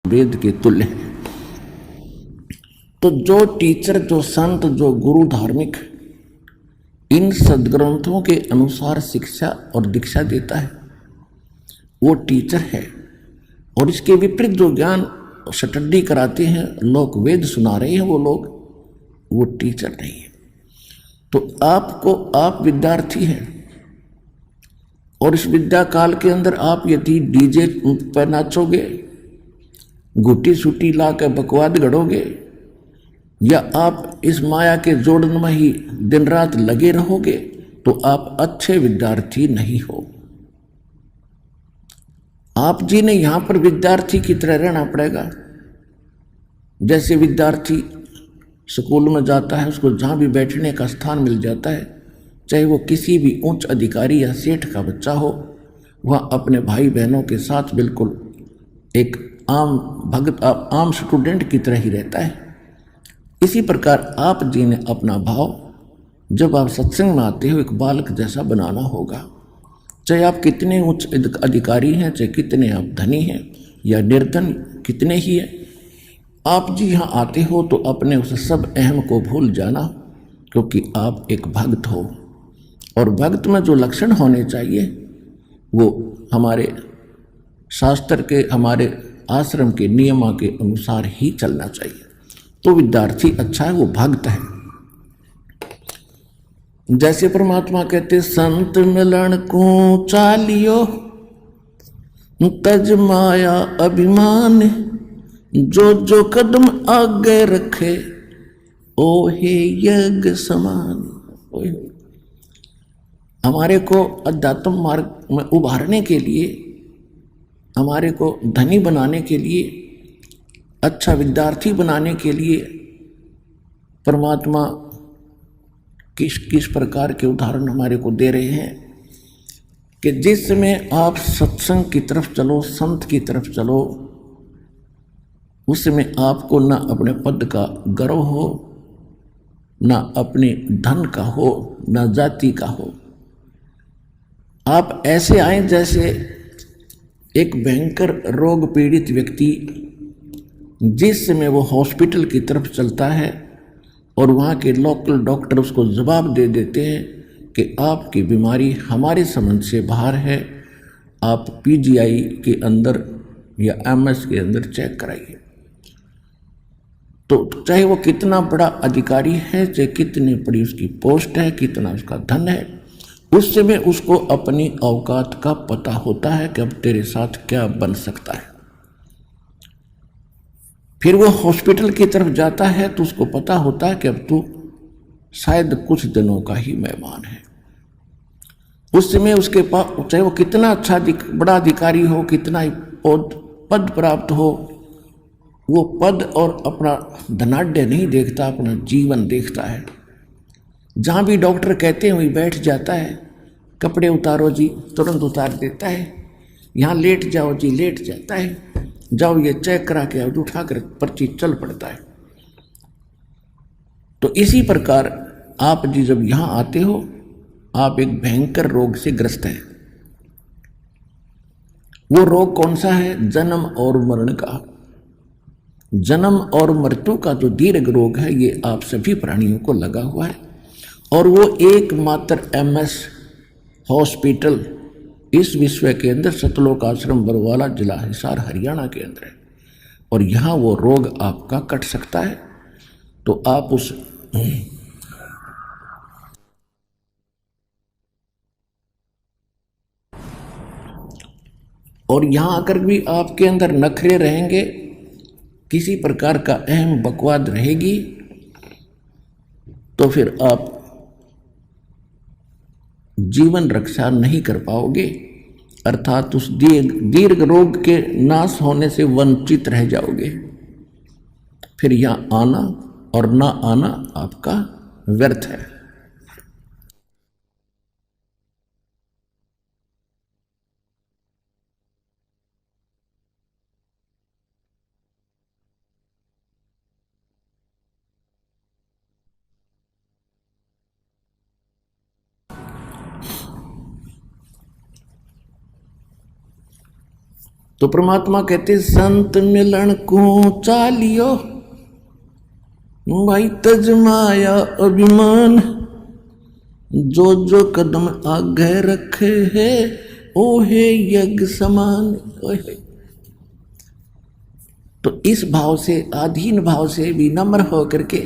वेद के तुल्य है। तो जो टीचर, जो संत, जो गुरु, धार्मिक इन सदग्रंथों के अनुसार शिक्षा और दीक्षा देता है वो टीचर है। और इसके विपरीत जो ज्ञान स्टडी कराते हैं लोग, वेद सुना रहे हैं वो लोग, वो टीचर नहीं है। तो आप विद्यार्थी हैं और इस विद्या काल के अंदर आप यदि डीजे पर नाचोगे, गुटी सूटी ला कर बकवाद गढ़ोगे, या आप इस माया के जोड़न में ही दिन रात लगे रहोगे, तो आप अच्छे विद्यार्थी नहीं हो। आप जी ने यहां पर विद्यार्थी की तरह रहना पड़ेगा। जैसे विद्यार्थी स्कूल में जाता है, उसको जहां भी बैठने का स्थान मिल जाता है, चाहे वो किसी भी उच्च अधिकारी या सेठ का बच्चा हो, वह अपने भाई बहनों के साथ बिल्कुल एक आम भगत, आम स्टूडेंट की तरह ही रहता है। इसी प्रकार आप जी ने अपना भाव जब आप सत्संग में आते हो एक बालक जैसा बनाना होगा। चाहे आप कितने उच्च अधिकारी हैं, चाहे कितने आप धनी हैं या निर्धन कितने ही हैं, आप जी यहाँ आते हो तो अपने उस सब अहम को भूल जाना, क्योंकि आप एक भक्त हो। और भक्त में जो लक्षण होने चाहिए वो हमारे शास्त्र के, हमारे आश्रम के नियमों के अनुसार ही चलना चाहिए। तो विद्यार्थी अच्छा है, वो भक्त है। जैसे परमात्मा कहते संत मिलन को चालियो, तज माया अभिमान, जो जो कदम आगे रखे ओ हे यज्ञ समान। हमारे को अध्यात्म मार्ग में उभारने के लिए, हमारे को धनी बनाने के लिए, अच्छा विद्यार्थी बनाने के लिए परमात्मा किस किस प्रकार के उदाहरण हमारे को दे रहे हैं कि जिस समय आप सत्संग की तरफ चलो, संत की तरफ चलो, उस समय आपको ना अपने पद का गर्व हो, ना अपने धन का हो, ना जाति का हो। आप ऐसे आए जैसे एक भयंकर रोग पीड़ित व्यक्ति जिस समय वो हॉस्पिटल की तरफ चलता है और वहाँ के लोकल डॉक्टर उसको जवाब दे देते हैं कि आपकी बीमारी हमारे समझ से बाहर है, आप पीजीआई के अंदर या एमएस के अंदर चेक कराइए। तो चाहे वो कितना बड़ा अधिकारी है, चाहे कितनी बड़ी उसकी पोस्ट है, कितना उसका धन है, उस समय उसको अपनी औकात का पता होता है कि अब तेरे साथ क्या बन सकता है। फिर वो हॉस्पिटल की तरफ जाता है तो उसको पता होता है कि अब तू शायद कुछ दिनों का ही मेहमान है। उस समय उसके पास चाहे वो कितना अच्छा बड़ा अधिकारी हो, कितना ही पद प्राप्त हो, वो पद और अपना धनाढ्य नहीं देखता, अपना जीवन देखता है। जहाँ भी डॉक्टर कहते हैं वहीं बैठ जाता है, कपड़े उतारो जी, तुरंत उतार देता है, यहाँ लेट जाओ जी, लेट जाता है, जाओ ये चेक करा के उठा कर पर्ची चल पड़ता है। तो इसी प्रकार आप जी जब यहाँ आते हो, आप एक भयंकर रोग से ग्रस्त हैं। वो रोग कौन सा है? जन्म और मरण का। जन्म और मृत्यु का जो दीर्घ रोग है, ये आप सभी प्राणियों को लगा हुआ है। और वो एकमात्र एमएस हॉस्पिटल इस विश्व के अंदर सतलोक आश्रम बरवाला, जिला हिसार, हरियाणा के अंदर है। और यहाँ वो रोग आपका कट सकता है। तो आप उस और यहाँ आकर भी आपके अंदर नखरे रहेंगे, किसी प्रकार का अहम बकवाद रहेगी, तो फिर आप जीवन रक्षा नहीं कर पाओगे, अर्थात उस दीर्घ रोग के नाश होने से वंचित रह जाओगे। फिर यहाँ आना और ना आना आपका व्यर्थ है। तो परमात्मा कहते संत मिलन को चालियो भाई तजमाया अभिमान, जो जो कदम आगे रखे है ओहे यज्ञ समान। ओहे। तो इस भाव से, अधीन भाव से विनम्र होकर के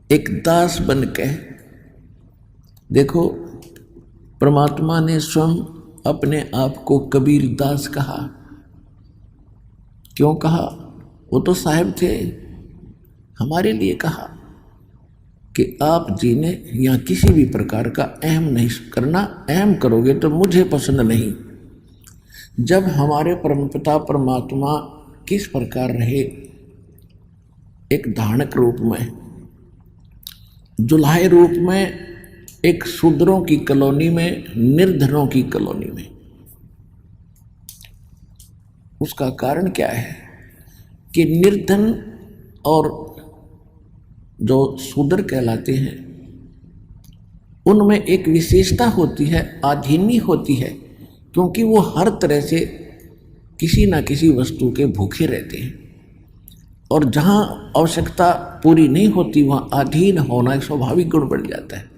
एक दास बन के देखो, परमात्मा ने स्वयं अपने आप को कबीर दास कहा। क्यों कहा? वो तो साहिब थे, हमारे लिए कहा कि आप जी ने यहाँ किसी भी प्रकार का अहम नहीं करना, अहम करोगे तो मुझे पसंद नहीं। जब हमारे परमपिता परमात्मा किस प्रकार रहे, एक धारणक रूप में, जुल्हाए रूप में, एक शूद्रों की कॉलोनी में, निर्धनों की कॉलोनी में। उसका कारण क्या है कि निर्धन और जो शूद्र कहलाते हैं उनमें एक विशेषता होती है, आधीनी होती है, क्योंकि वो हर तरह से किसी ना किसी वस्तु के भूखे रहते हैं और जहाँ आवश्यकता पूरी नहीं होती वहाँ अधीन होना एक स्वाभाविक गुण बढ़ जाता है।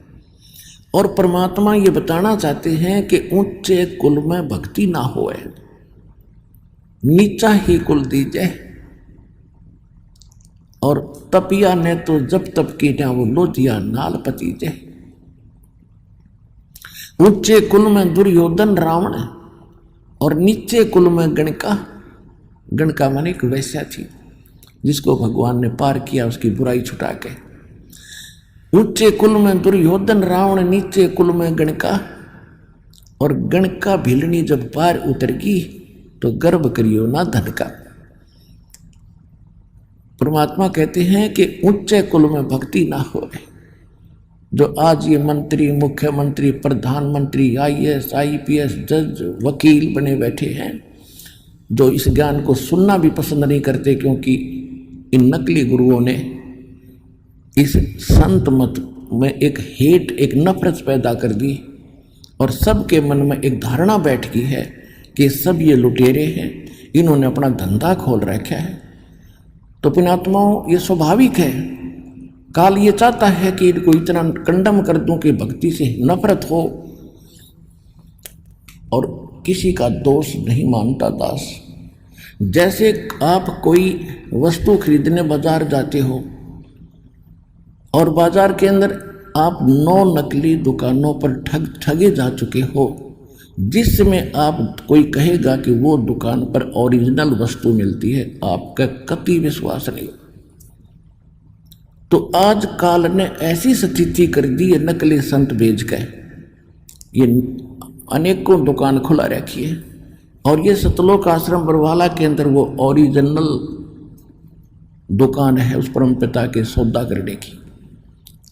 और परमात्मा ये बताना चाहते हैं कि ऊंचे कुल में भक्ति ना होए, नीचा ही कुल दीजिए। और तपिया ने तो जब तप की ना वो लोजिया नाल पतीजे। ऊंचे कुल में दुर्योधन रावण और नीचे कुल में गणका। गणका माने एक वैश्या थी जिसको भगवान ने पार किया उसकी बुराई छुटा के। ऊंचे कुल में दुर्योधन रावण, नीचे कुल में गणका। और गणका भिलनी जब पार उतरगी तो गर्भ करियो ना धन का। परमात्मा कहते हैं कि ऊंचे कुल में भक्ति ना हो। जो आज ये मंत्री, मुख्यमंत्री, प्रधानमंत्री, आईएएस, आईपीएस, जज, वकील बने बैठे हैं, जो इस ज्ञान को सुनना भी पसंद नहीं करते क्योंकि इन नकली गुरुओं ने इस संत मत में एक हेट, एक नफरत पैदा कर दी और सबके मन में एक धारणा बैठ गई है कि सब ये लुटेरे हैं, इन्होंने अपना धंधा खोल रखा है। तो पुण्यात्माओं, ये स्वाभाविक है। काल ये चाहता है कि इनको इतना कंडम कर दूं कि भक्ति से नफरत हो। और किसी का दोष नहीं मानता दास। जैसे आप कोई वस्तु खरीदने बाजार जाते हो और बाजार के अंदर आप 9 नकली दुकानों पर ठगे जा चुके हो, जिसमें आप कोई कहेगा कि वो दुकान पर ओरिजिनल वस्तु मिलती है, आपका कतई विश्वास नहीं। तो आज काल ने ऐसी स्थिति कर दी है, नकली संत बेच के ये अनेकों दुकान खुला रखी है। और ये सतलोक आश्रम बरवाला के अंदर वो ओरिजिनल दुकान है उस परम पिता के सौदा करने की।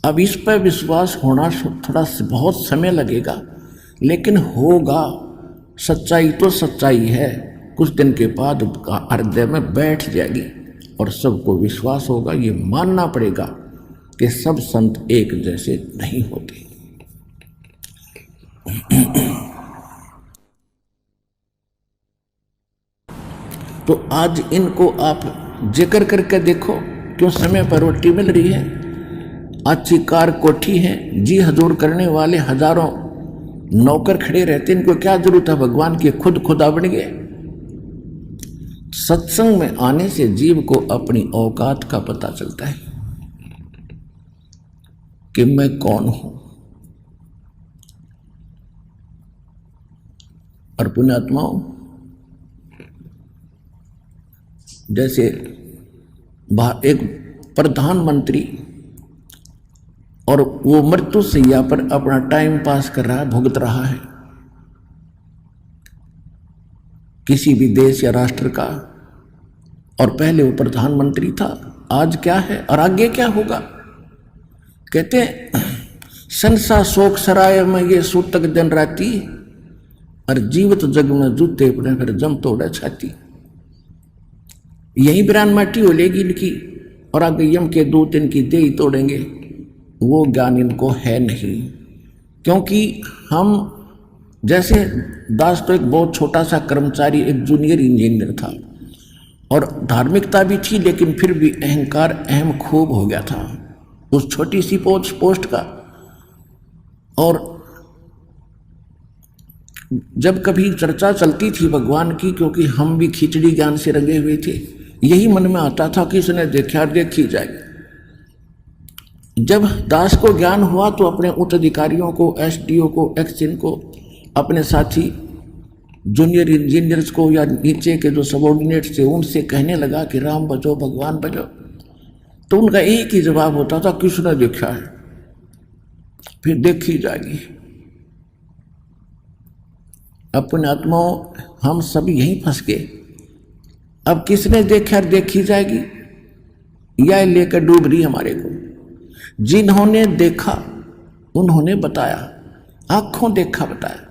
अब इस पर विश्वास होना थोड़ा बहुत समय लगेगा, लेकिन होगा। सच्चाई तो सच्चाई है, कुछ दिन के बाद हृदय में बैठ जाएगी और सबको विश्वास होगा। ये मानना पड़ेगा कि सब संत एक जैसे नहीं होते। तो आज इनको आप जिक्र करके देखो, क्यों समय पर रोटी मिल रही है, अच्छी कार कोठी है, जी हजूर करने वाले हजारों नौकर खड़े रहते, इनको क्या जरूरत है भगवान की, खुद खुदा बन गए। सत्संग में आने से जीव को अपनी औकात का पता चलता है कि मैं कौन हूं। और पुण्यात्माओं, जैसे एक प्रधानमंत्री और वो मृत्यु सैया पर अपना टाइम पास कर रहा है, भुगत रहा है किसी भी देश या राष्ट्र का, और पहले वो प्रधानमंत्री था, आज क्या है और आगे क्या होगा। कहते हैं संसा शोक सराय में ये सूतक दिन राती, और जीवित जग में जूते पड़े फिर जम तोड़े छाती। यही बिरान माटी हो लेगी इनकी और आगे यम के दूत इनकी दे ही तोड़ेंगे। वो ज्ञान इनको है नहीं, क्योंकि हम जैसे दास तो एक बहुत छोटा सा कर्मचारी, एक जूनियर इंजीनियर था और धार्मिकता भी थी, लेकिन फिर भी अहंकार अहम खूब हो गया था उस छोटी सी पोस्ट का। और जब कभी चर्चा चलती थी भगवान की, क्योंकि हम भी खिचड़ी ज्ञान से रंगे हुए थे, यही मन में आता था कि इसने देखा देखी जाएगी। जब दास को ज्ञान हुआ तो अपने उच्च अधिकारियों को, एसडीओ को, एक्सिन को, अपने साथी जूनियर इंजीनियर्स को या नीचे के जो सबॉर्डिनेट्स थे उनसे कहने लगा कि राम बचो भगवान बचो। तो उनका एक ही जवाब होता था, किसने देखा है, फिर देखी जाएगी। अपने आत्माओं हम सब यहीं फंस गए। अब किसने देखा देखी जाएगी, यह लेकर डूब रही हमारे को। जिन्होंने देखा उन्होंने बताया, आंखों देखा बताया।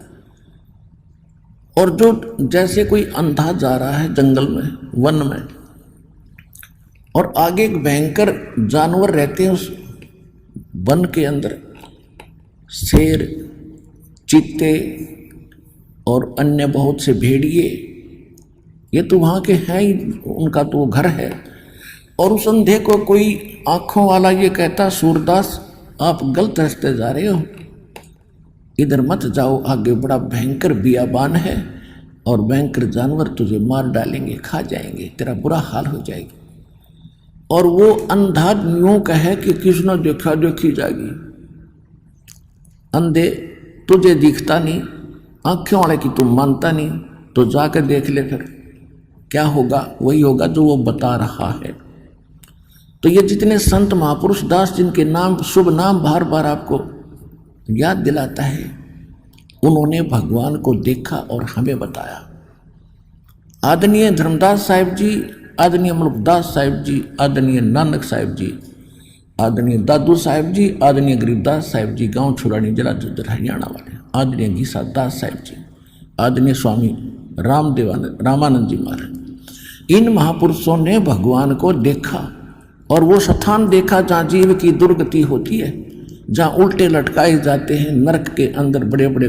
और जो जैसे कोई अंधा जा रहा है जंगल में, वन में, और आगे एक भयंकर जानवर रहते हैं उस वन के अंदर, शेर, चीते और अन्य बहुत से भेड़िए, ये तो वहाँ के हैं ही, उनका तो वो घर है। और उस अंधे को कोई आंखों वाला ये कहता, सूरदास आप गलत रास्ते जा रहे हो, इधर मत जाओ, आगे बड़ा भयंकर बियाबान है और भयंकर जानवर तुझे मार डालेंगे, खा जाएंगे, तेरा बुरा हाल हो जाएगी। और वो अंधा यूं कहे कि किसने देखा देखी जाएगी। अंधे तुझे दिखता नहीं, आंखों वाले की तुम मानता नहीं, तो जाकर देख ले, फिर क्या होगा, वही होगा जो वो बता रहा है। तो ये जितने संत महापुरुष दास, जिनके नाम, शुभ नाम बार बार आपको याद दिलाता है, उन्होंने भगवान को देखा और हमें बताया। आदरणीय धर्मदास साहिब जी, आदरणीय मुल्कदास साहिब जी, आदरणीय नानक साहिब जी, आदरणीय दादू साहिब जी, आदरणीय गरीबदास साहिब जी, गांव छुरानी, जिला झज्जर, हरियाणा वाले, आदरणीय गीसा दास साहिब जी, आदरणीय स्वामी रामानंद जी महाराज, इन महापुरुषों ने भगवान को देखा। और वो स्थान देखा जहाँ जीव की दुर्गति होती है, जहाँ उल्टे लटकाए जाते हैं, नरक के अंदर बड़े बड़े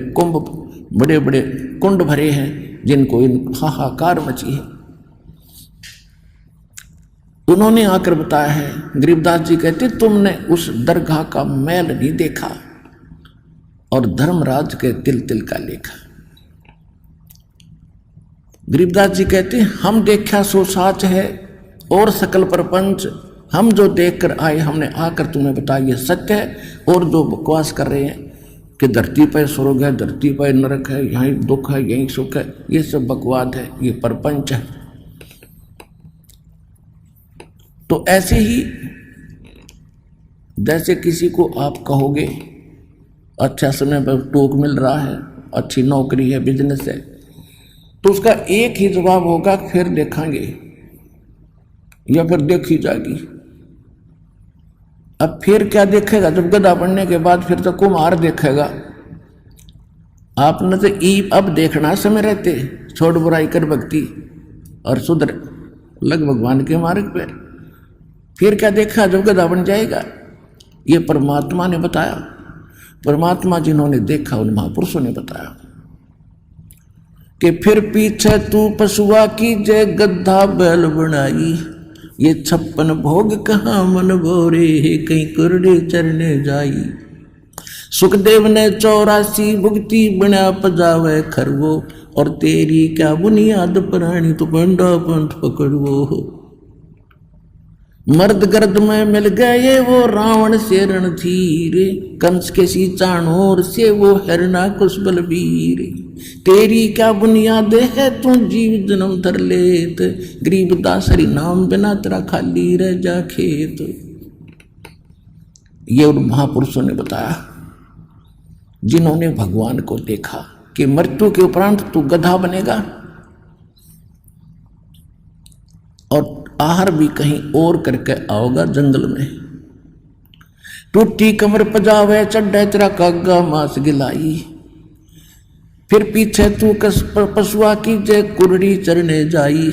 बड़े बड़े कुंड भरे हैं, जिनको इन हाहाकार मची है। उन्होंने आकर बताया है। गरीबदास जी कहते, तुमने उस दरगाह का मैल नहीं देखा और धर्मराज के तिल तिल का लेखा। गरीबदास जी कहते, हम देखा सो साच है और सकल प्रपंच, हम जो देख कर आए हमने आकर तुम्हें बताया ये सत्य है। और जो बकवास कर रहे हैं कि धरती पर स्वर्ग है, धरती पर नरक है, यहीं दुख है, यहीं सुख है, ये सब बकवाद है, ये प्रपंच है। तो ऐसे ही जैसे किसी को आप कहोगे अच्छा समय पर टोक मिल रहा है, अच्छी नौकरी है, बिजनेस है, तो उसका एक ही जवाब होगा, फिर देखेंगे या फिर देखी जाएगी। अब फिर क्या देखेगा, जब गधा पढ़ने के बाद फिर तो कुम्हार देखेगा। आपने तो अब देखना समय रहते, छोड़ बुराई कर भक्ति और सुधर लग भगवान के मार्ग पे। फिर क्या देखा, जब गधा बन जाएगा। ये परमात्मा ने बताया, परमात्मा जिन्होंने देखा उन महापुरुषों ने बताया कि फिर पीछे तू पशुआ की जय गद्धा बैल बनाई, ये 56 भोग कहाँ मन भोरे, कहीं कुरडे चरने जाई। सुखदेव ने 84 भुगती बना पजावे खरवो, और तेरी क्या बुनियाद प्राणी तो बंडा पंथ पकड़वो। मर्द गर्द में मिल गए वो रावण से रणधीर, कंस के सी चाणोर से वो हरना कुश बलबीर। तेरी क्या बुनियाद है तू जीव जन्म धर लेत, गरीबदास हरि नाम बिना तेरा खाली रह जा खेत। ये उन महापुरुषों ने बताया जिन्होंने भगवान को देखा कि मृत्यु के उपरांत तू गधा बनेगा और आहार भी कहीं और करके आओगा जंगल में। टूटी कमर पजावे चढ़े तेरा कागा मांस गिलाई, फिर पीछे तू पशुआ की जय कुरड़ी चरने जाई,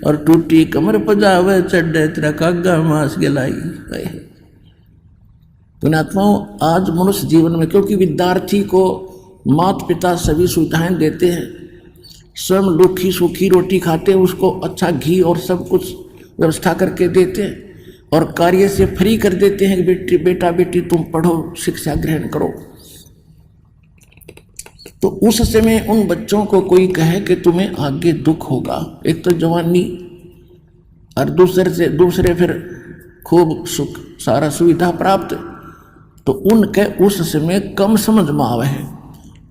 और टूटी कमर पजावे चढ़े तेरा कागा मांस गिलाई। पुण्यात्माओं, आज मनुष्य जीवन में, क्योंकि विद्यार्थी को माता पिता सभी सुविधाएं देते हैं, स्वयं रूखी सूखी रोटी खाते हैं, उसको अच्छा घी और सब कुछ व्यवस्था करके देते हैं, और कार्य से फ्री कर देते हैं कि बेटा बेटी तुम पढ़ो, शिक्षा ग्रहण करो। तो उस समय उन बच्चों को कोई कहे कि तुम्हें आगे दुख होगा, एक तो जवानी और दूसरे फिर खूब सुख सारा सुविधा प्राप्त, तो उनके उस समय कम समझ में आवे है।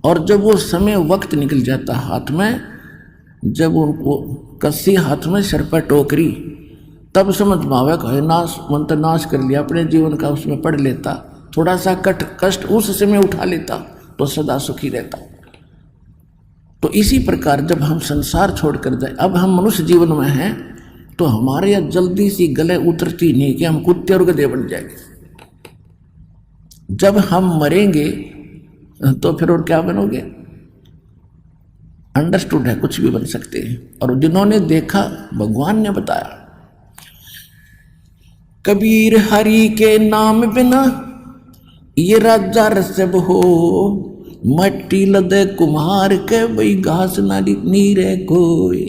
और जब वो समय वक्त निकल जाता हाथ में, जब उनको कस्सी हाथ में सिर पर टोकरी, तब समझ में आवे कहे नाश मंत्र नाश कर लिया अपने जीवन का, उसमें पढ़ लेता, थोड़ा सा कष्ट उस समय उठा लेता तो सदा सुखी रहता। तो इसी प्रकार जब हम संसार छोड़कर जाए, अब हम मनुष्य जीवन में हैं, तो हमारे यहाँ जल्दी सी गले उतरती नहीं कि हम कुत्ते और गधे बन जाएंगे। जब हम मरेंगे तो फिर और क्या बनोगे? अंडरस्टूड है, कुछ भी बन सकते हैं। और जिन्होंने देखा, भगवान ने बताया, कबीर हरि के नाम बिना ये राजा रसब हो, मट्टी लदे कुम्हार के वही घास नाली नीरे कोई।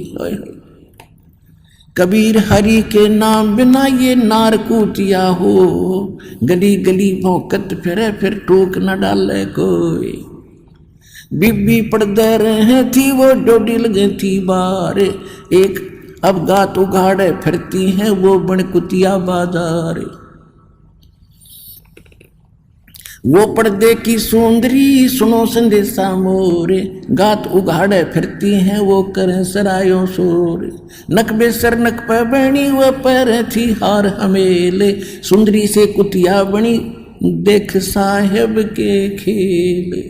कबीर हरि के नाम बिना ये नार कूटिया हो, गली गली भौंकत फिरे फिर टोक न डाले कोई। बीबी पड़दे रहे थी वो डोडी लगे थी बार, एक अब गात उगाड़े फिरती हैं वो बनकुतिया बाजार। वो पर्दे की सुंदरी सुनो संदेशा मोरे, गात उगाड़े फिरती हैं वो करें सरायों शोर। नक बेसर नक पे बनी वो पैर थी हार हमेले, सुंदरी से कुतिया बनी देख साहेब के खेले।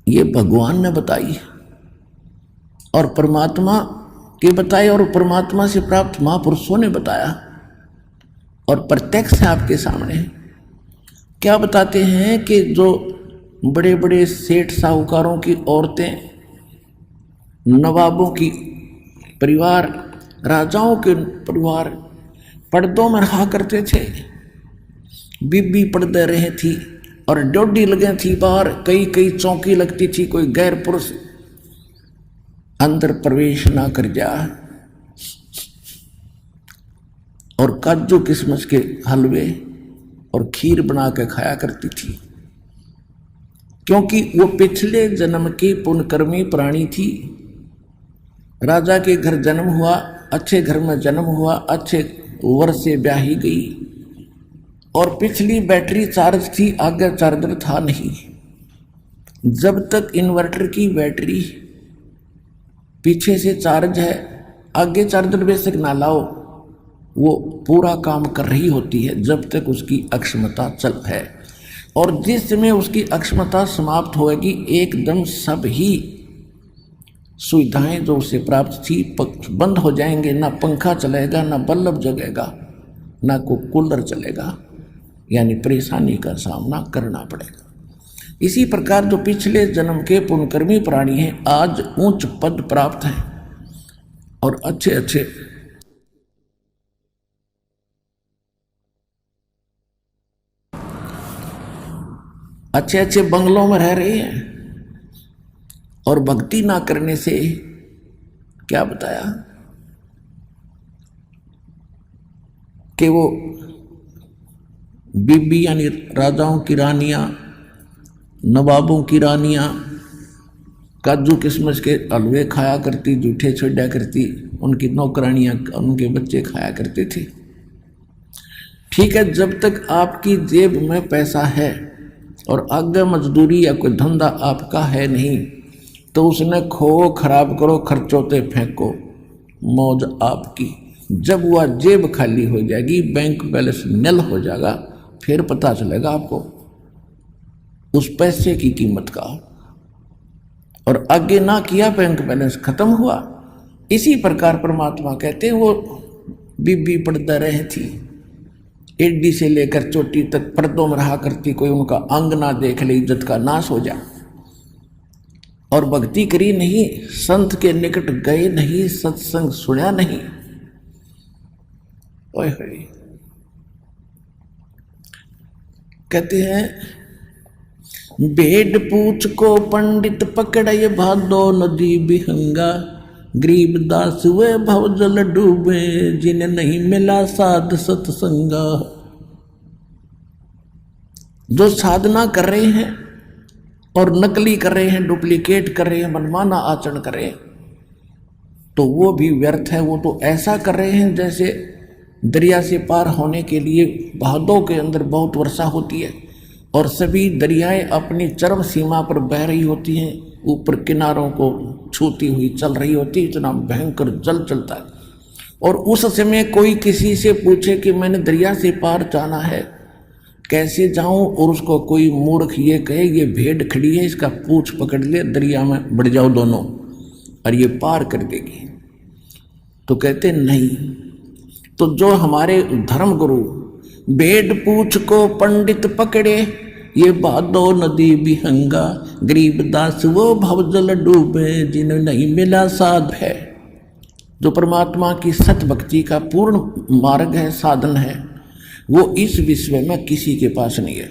ये भगवान ने बताई और परमात्मा के बताए, और परमात्मा से प्राप्त महापुरुषों ने बताया, और प्रत्यक्ष है आपके सामने। क्या बताते हैं कि जो बड़े बड़े सेठ साहूकारों की औरतें, नवाबों की परिवार, राजाओं के परिवार पर्दों में रहा करते थे। बीबी पर्दे रहे थी और डोडी लगे थी बाहर, कई कई चौकी लगती थी, कोई गैर पुरुष अंदर प्रवेश ना कर जा। और काजू किशमिश के हलवे और खीर बना के खाया करती थी, क्योंकि वो पिछले जन्म की पुण्यकर्मी प्राणी थी। राजा के घर जन्म हुआ, अच्छे घर में जन्म हुआ, अच्छे वर्ष से ब्याही गई, और पिछली बैटरी चार्ज थी, आगे चार्जर था नहीं। जब तक इन्वर्टर की बैटरी पीछे से चार्ज है, आगे चार्जर बेशक ना लाओ, वो पूरा काम कर रही होती है जब तक उसकी अक्षमता चल है। और जिस समय उसकी अक्षमता समाप्त होगी, एकदम सब ही सुविधाएं जो उसे प्राप्त थी बंद हो जाएंगे। ना पंखा चलेगा, ना बल्ब जगेगा, ना कोई कूलर चलेगा, यानी परेशानी का सामना करना पड़ेगा। इसी प्रकार जो पिछले जन्म के पुण्यकर्मी प्राणी हैं, आज उच्च पद प्राप्त हैं और अच्छे अच्छे बंगलों में रह रहे हैं, और भक्ति ना करने से क्या बताया कि वो बीबी यानी राजाओं की रानियां, नवाबों की रानियां काजू किशमिश के हलवे खाया करती, जूठे छोड़ा करती, उनकी नौकरानियां उनके बच्चे खाया करते थे। ठीक है, जब तक आपकी जेब में पैसा है और आगे मजदूरी या कोई धंधा आपका है नहीं, तो उसने खो खराब करो, खर्चों ते फेंको, मौज आपकी। जब वह जेब खाली हो जाएगी, बैंक बैलेंस नल हो जाएगा, फिर पता चलेगा आपको उस पैसे की कीमत का। और आगे ना किया, बैंक बैलेंस खत्म हुआ। इसी प्रकार परमात्मा कहते हैं वो बीबी पर्दा रहे थी, एडी से लेकर चोटी तक पर्दों में रहा करती, कोई उनका अंग ना देख ले, इज्जत का नाश हो जाए। और भक्ति करी नहीं, संत के निकट गए नहीं, सत्संग सुना नहीं, ओए होए। कहते हैं भेड़ पूछ को पंडित पकड़े भादो नदी बिहंगा, गरीबदास वे भव जल डूबे जिन्हें नहीं मिला साध सत्संगा। जो साधना कर रहे हैं और नकली कर रहे हैं, डुप्लीकेट कर रहे हैं, मनमाना आचरण कर रहे हैं, तो वो भी व्यर्थ है। वो तो ऐसा कर रहे हैं जैसे दरिया से पार होने के लिए भादों के अंदर बहुत वर्षा होती है और सभी दरियाएं अपनी चरम सीमा पर बह रही होती हैं, ऊपर किनारों को छूती हुई चल रही होती, इतना भयंकर जल चलता है। और उस समय कोई किसी से पूछे कि मैंने दरिया से पार जाना है, कैसे जाऊं, और उसको कोई मूर्ख ये कहे ये भेड़ खड़ी है, इसका पूंछ पकड़ ले, दरिया में बढ़ जाओ दोनों और ये पार कर देगी, तो कहते नहीं। तो जो हमारे धर्म गुरु भेड़ पूछ को पंडित पकड़े ये भादो नदी बिहंगा, गरीबदास वो भवजल डूबे जिन्हें नहीं मिला साध है। जो परमात्मा की सत भक्ति का पूर्ण मार्ग है, साधन है, वो इस विश्व में किसी के पास नहीं है।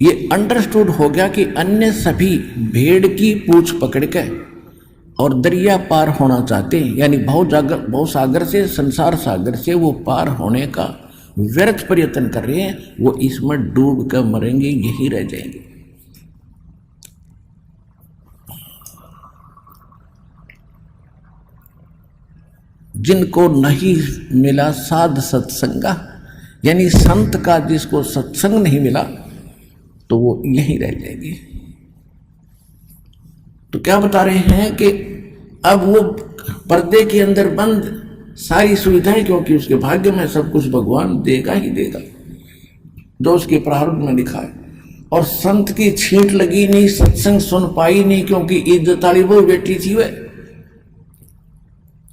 ये अंडरस्टूड हो गया कि अन्य सभी भेड़ की पूंछ पकड़ के और दरिया पार होना चाहते हैं, यानी भव सागर से, संसार सागर से वो पार होने का व्यर्थ प्रयत्न कर रहे हैं। वो इसमें डूब कर मरेंगे, यही रह जाएंगे। जिनको नहीं मिला साध सत्संगा, यानी संत का जिसको सत्संग नहीं मिला तो वो यहीं रह जाएगी। तो क्या बता रहे हैं कि अब वो पर्दे के अंदर बंद सारी सुविधाएं, क्योंकि उसके भाग्य में सब कुछ भगवान देगा ही देगा जो उसके प्रारब्ध में लिखा है। और संत की छींट लगी नहीं, सत्संग सुन पाई नहीं, क्योंकि इज्जत वाली वो बेटी थी वे।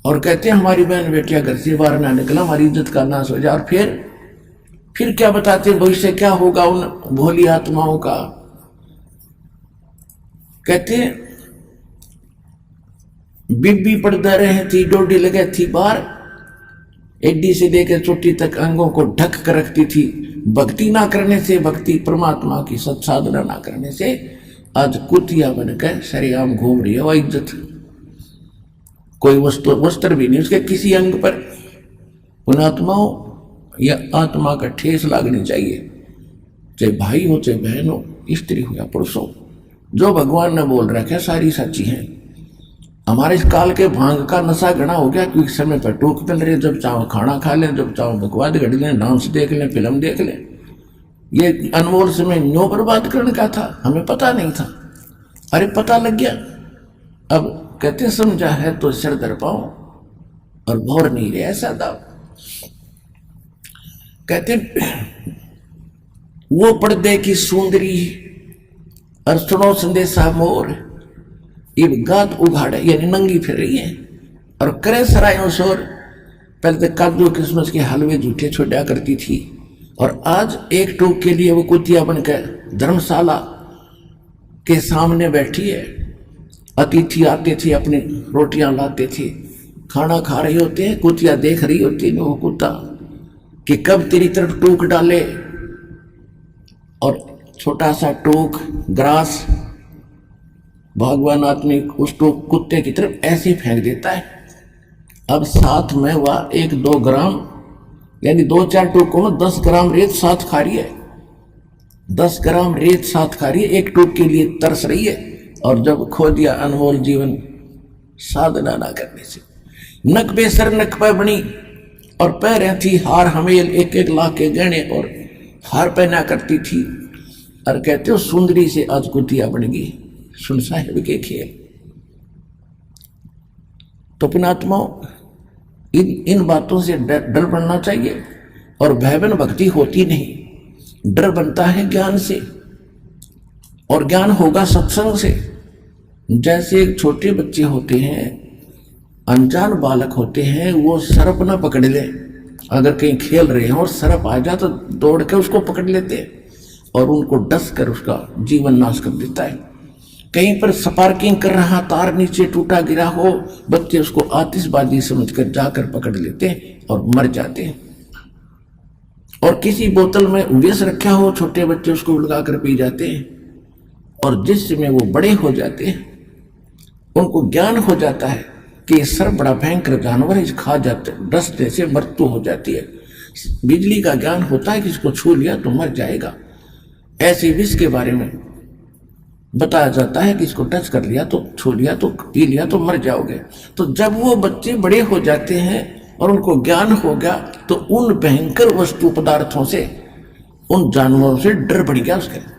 और कहते हैं हमारी बहन बेटियां घर से बाहर ना निकला, हमारी इज्जत का नाश हो जाए। और फिर क्या बताते भविष्य क्या होगा उन भोली आत्माओं का। कहते बीबी पड़दा रहे थी, डोडी लगे थी बार, एडी से लेकर चोटी तक अंगों को ढक कर रखती थी। भक्ति ना करने से, भक्ति परमात्मा की सत्साधना ना करने से आज कुतिया बनकर सरेआम घूम रही है। वह इज्जत, कोई वस्त्र भी नहीं उसके किसी अंग पर। उन आत्माओं या आत्मा का ठेस लागनी चाहिए, चाहे भाई हो, चाहे बहन हो, स्त्री हो या पुरुष हो। जो भगवान ने बोल रखा है सारी सच्ची है। हमारे इस काल के भांग का नशा घना हो गया, क्योंकि समय पर टूक मिल रही है, जब चाहो खाना खा लें, जब चाहो बकवाद घड़ लें, डांस देख लें, फिल्म देख लें। ये अनमोल समय न्यो बर्बाद करने का था, हमें पता नहीं था। अरे पता लग गया। अब कहते समझा है तो सिर दर पाओ और भौर नहीं रहे, ऐसा दाव। कहते वो पर्दे की सुंदरी और सुनो संदेशा मोर, ये गात उघाड़े यानी नंगी फिर रही है और करे सरायों शोर। पहले तो काजू किस्मस के हलवे झूठे छोड़ा करती थी, और आज एक टूक के लिए वो कुतिया बनकर धर्मशाला के सामने बैठी है। अतिथि आते थे, अपनी रोटियां लाते थे, खाना खा रहे होते हैं, कुतिया देख रही होती है वो कुत्ता कि कब तेरी तरफ टूक डाले। और छोटा सा टूक ग्रास भगवान आदमी उस टूक कुत्ते की तरफ ऐसे फेंक देता है। अब साथ में वह 1-2 ग्राम यानी 2-4 टूकों में 10 ग्राम रेत साथ खा रही है। 10 ग्राम रेत साथ खा रही है, एक टूक के लिए तरस रही है। और जब खो दिया अनमोल जीवन साधना ना करने से। नक पे सर नक पे बनी और पैर थी हार हमेल, 1-1 लाख के गहने और हार पहना करती थी। और कहते हो सुंदरी से आज कुतिया बन गई, सुन साहेब के खेल। तो पुणात्माओं, इन बातों से डर बनना चाहिए। और भयवन भक्ति होती नहीं, डर बनता है ज्ञान से, और ज्ञान होगा सत्संग से। जैसे एक छोटे बच्चे होते हैं, अनजान बालक होते हैं, वो सर्प ना पकड़ ले, अगर कहीं खेल रहे हैं और सर्प आ जाए तो दौड़ के उसको पकड़ लेते हैं और उनको डस कर उसका जीवन नाश कर देता है। कहीं पर स्पार्किंग कर रहा, तार नीचे टूटा गिरा हो, बच्चे उसको आतिशबाजी समझकर जाकर पकड़ लेते हैं और मर जाते हैं। और किसी बोतल में विष रखा हो, छोटे बच्चे उसको उलगा कर पी जाते हैं, और जिसमें वो बड़े हो जाते हैं उनको ज्ञान हो जाता है कि सर बड़ा भयंकर जानवर है, इस खा जाते, डसने से मृत्यु हो जाती है। बिजली का ज्ञान होता है कि इसको छू लिया तो मर जाएगा। ऐसे विष के बारे में बताया जाता है कि इसको टच कर लिया तो, छू लिया तो, पी लिया तो मर जाओगे। तो जब वो बच्चे बड़े हो जाते हैं और उनको ज्ञान हो गया तो उन भयंकर वस्तु पदार्थों से, उन जानवरों से डर बढ़ गया उसके।